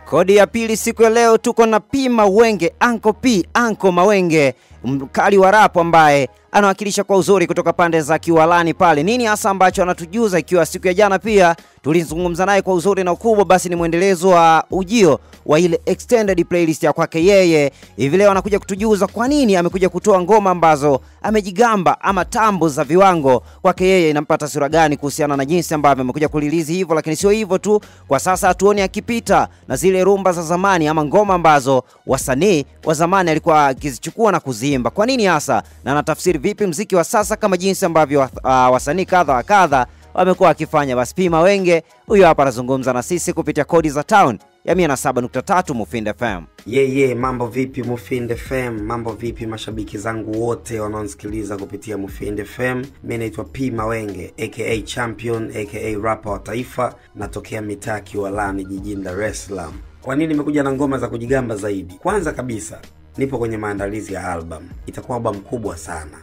Kodi ya pili siku ya leo tuko na P Mawenge, Uncle P, Uncle Mawenge, mkali wa rap ambaye anawakilisha kwa uzuri kutoka pande za Kiwalani pale. Nini hasa ambacho anatujuza, ikiwa siku ya jana pia tulizungumza naye kwa uzuri na ukubwa, basi ni muendelezo wa ujio wa ile extended playlist ya kwake yeye. Hivi leo anakuja kutujuza kwa nini amekuja kutoa ngoma ambazo amejigamba ama tambo za viwango kwake yeye inampata sura gani kuhusiana na jinsi ambavyo amekuja kulilizi hivyo. Lakini sio hivyo tu, kwa sasa hatuoni akipita na zile rumba za zamani ama ngoma ambazo wasanii wa zamani alikuwa akizichukua na kuziimba. Kwa nini hasa, na anatafsiri vipi muziki wa sasa kama jinsi ambavyo wasanii kadha wa kadha wamekuwa akifanya. Basi P Mawenge huyo hapa anazungumza na sisi kupitia Kodi za Town ya 107.3 Mufindi FM. Mambo vipi Mufindi FM? Mambo vipi mashabiki zangu wote wanaonisikiliza kupitia Mufindi FM? Mimi naitwa P Mawenge aka Champion aka rapper wa taifa, natokea mitaa Kiwalani jijini Dar es Salaam. Kwa nini nimekuja na ngoma za kujigamba zaidi? Kwanza kabisa nipo kwenye maandalizi ya album. Itakuwa album kubwa sana.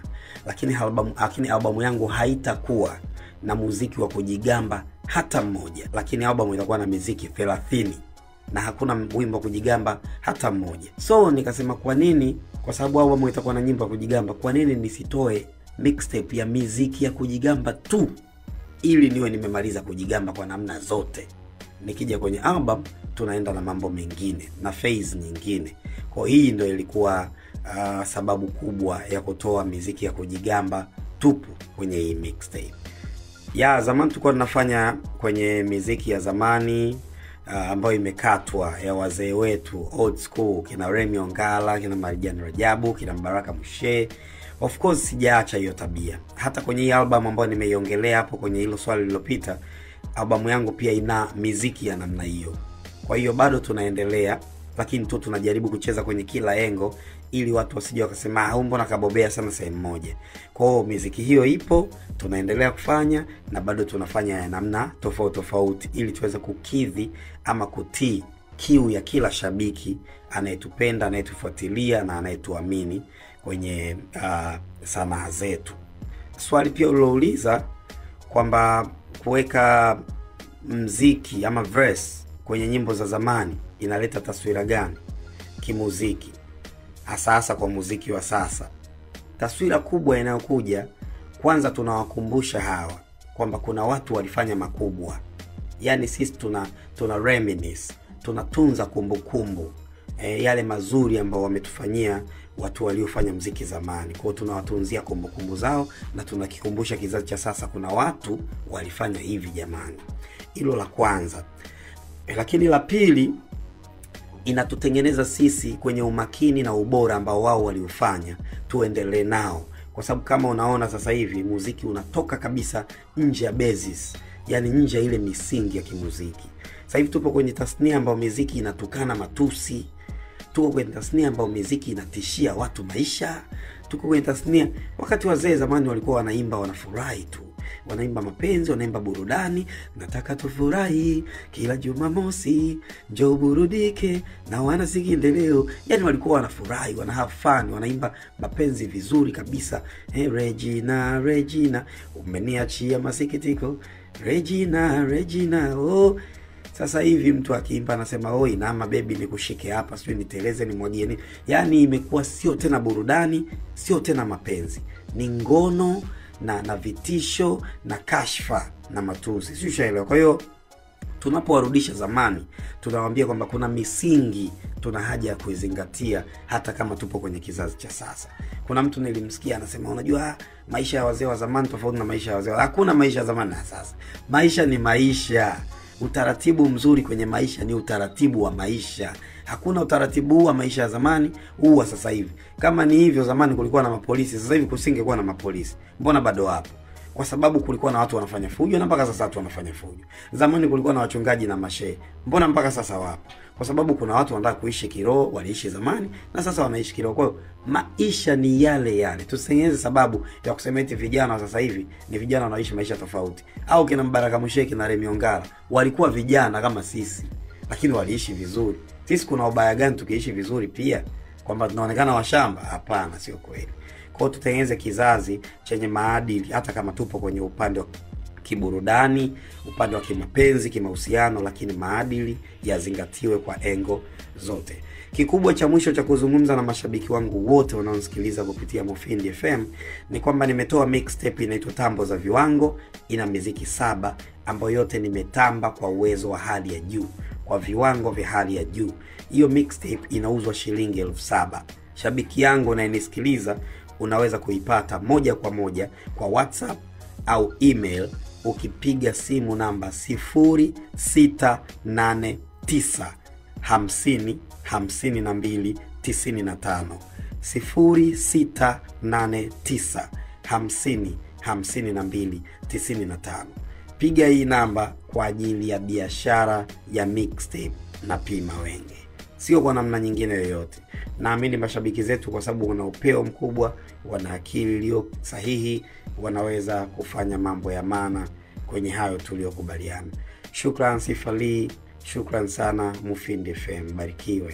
Lakini albamu yangu haitakuwa na muziki wa kujigamba hata mmoja. Lakini albamu itakuwa na muziki 30 na hakuna wimbo wa kujigamba hata mmoja. So nikasema kwa nini, kwa sababu albamu itakuwa na nyimbo za kujigamba, kwa nini nisitoe mixtape ya muziki ya kujigamba tu, ili niwe nimemaliza kujigamba kwa namna zote. Nikija kwenye album tunaenda na mambo mengine na phase nyingine. Kwa hii ndio ilikuwa sababu kubwa ya kutoa muziki ya kujigamba tupu kwenye hii mixtape. Zamani tulikuwa tunafanya kwenye muziki ya zamani ambayo imekatwa ya wazee wetu old school, kina Remy Ongala, kina Marijan Rajabu, kina Mbaraka Mshe. Of course sijaacha hiyo tabia. Hata kwenye hii album ambayo nimeiongelea hapo kwenye hilo swali lililopita, albamu yangu pia ina muziki ya namna hiyo. Kwa hiyo bado tunaendelea, lakini tu tunajaribu kucheza kwenye kila engo ili watu wasije wakasema mbona kabobea sana sehemu moja. Kwa hiyo muziki hiyo ipo, tunaendelea kufanya na bado tunafanya ya namna tofauti tofauti ili tuweze kukidhi ama kutii kiu ya kila shabiki anayetupenda, anayetufuatilia na anayetuamini kwenye sanaa zetu. Swali pia ulilouliza kwamba kuweka muziki ama verse kwenye nyimbo za zamani inaleta taswira gani kimuziki, hasa kwa muziki wa sasa. Taswira kubwa inayokuja, kwanza tunawakumbusha hawa kwamba kuna watu walifanya makubwa. Yani sisi tuna reminisce, tunatunza kumbukumbu yale mazuri ambao wametufanyia watu waliofanya muziki zamani. Kwa hiyo tunawatunzia kumbukumbu zao na tunakikumbusha kizazi cha sasa kuna watu walifanya hivi jamani. Hilo la kwanza. Lakini la pili, inatutengeneza sisi kwenye umakini na ubora ambao wao waliofanya tuendelee nao. Kwa sababu kama unaona sasa hivi muziki unatoka kabisa nje ya basis, yani nje ile misingi ya kimuziki. Sasa hivi tupo kwenye tasnia ambayo muziki inatukana matusi, tuko kwenye tasnia ambayo muziki inatishia watu maisha, tuko kwenye tasnia, wakati wazee zamani walikuwa wanaimba wanafurahi tu, wanaimba mapenzi, wanaimba burudani, nataka tufurahi kila Jumamosi, njoo burudike na wana sikindeleo. Yani walikuwa wanafurahi, wana have fun, wanaimba mapenzi vizuri kabisa. Regina, Regina, umeniachia masikitiko, Regina, Regina, oh. Sasa hivi mtu akiimba anasema oi nama baby nikushike hapa, sio niteleze nimwagie nini. Yani imekuwa sio tena burudani, sio tena mapenzi, ni ngono na vitisho na kashfa na matusi. Sio shaelewa. Kwa hiyo tunapowarudisha zamani, tunawaambia kwamba kuna misingi tuna haja ya kuizingatia hata kama tupo kwenye kizazi cha sasa. Kuna mtu nilimsikia anasema unajua maisha ya wazee wa zamani tofauti na maisha ya wazee. Hakuna maisha ya zamani na sasa. Maisha ni maisha. Utaratibu mzuri kwenye maisha ni utaratibu wa maisha. Hakuna utaratibu wa maisha ya zamani huu wa sasa hivi. Kama ni hivyo zamani kulikuwa na mapolisi, sasa hivi kusingekuwa na mapolisi. Mbona bado hapo? Kwa sababu kulikuwa na watu wanafanya fujo na mpaka sasa watu wanafanya fujo. Zamani kulikuwa na wachungaji na mashehe. Mbona mpaka sasa wapo? Kwa sababu kuna watu wanataka kuishi kiroho, waliishi zamani na sasa wanaishi kiroho. Kwa hiyo maisha ni yale yale. Tusengeze sababu ya kusema eti vijana sasa hivi ni vijana wanaishi maisha tofauti. Au kina Mbaraka Msheki na Remy Ongala walikuwa vijana kama sisi, lakini waliishi vizuri. Sisi kuna ubaya gani tukiishi vizuri pia? Kwamba tunaonekana washamba? Hapana, sio kweli. Kwa hiyo tutengeneze kizazi chenye maadili hata kama tupo kwenye upande kiburudani, upande wa kimapenzi, kimahusiano, lakini maadili yazingatiwe kwa engo zote. Kikubwa cha mwisho cha kuzungumza na mashabiki wangu wote wanaonisikiliza kupitia Mufindi FM ni kwamba nimetoa mixtape inaitwa Tambo za Viwango. Ina muziki 7 ambayo yote nimetamba kwa uwezo wa hali ya juu, kwa viwango vya hali ya juu. Hiyo mixtape inauzwa shilingi 7,000. Shabiki yangu unayenisikiliza unaweza kuipata moja kwa moja kwa WhatsApp au email ukipiga simu namba 0689 50 52 95, 0689 50 52 95. Piga hii namba kwa ajili ya biashara ya mixtape na P Mawenge, sio kwa namna nyingine yoyote. Naamini mashabiki zetu, kwa sababu wana upeo mkubwa, wana akili iliyo sahihi, wanaweza kufanya mambo ya maana kwenye hayo tuliyokubaliana. Shukran Sifali, shukran sana Mufindi FM, barikiwe.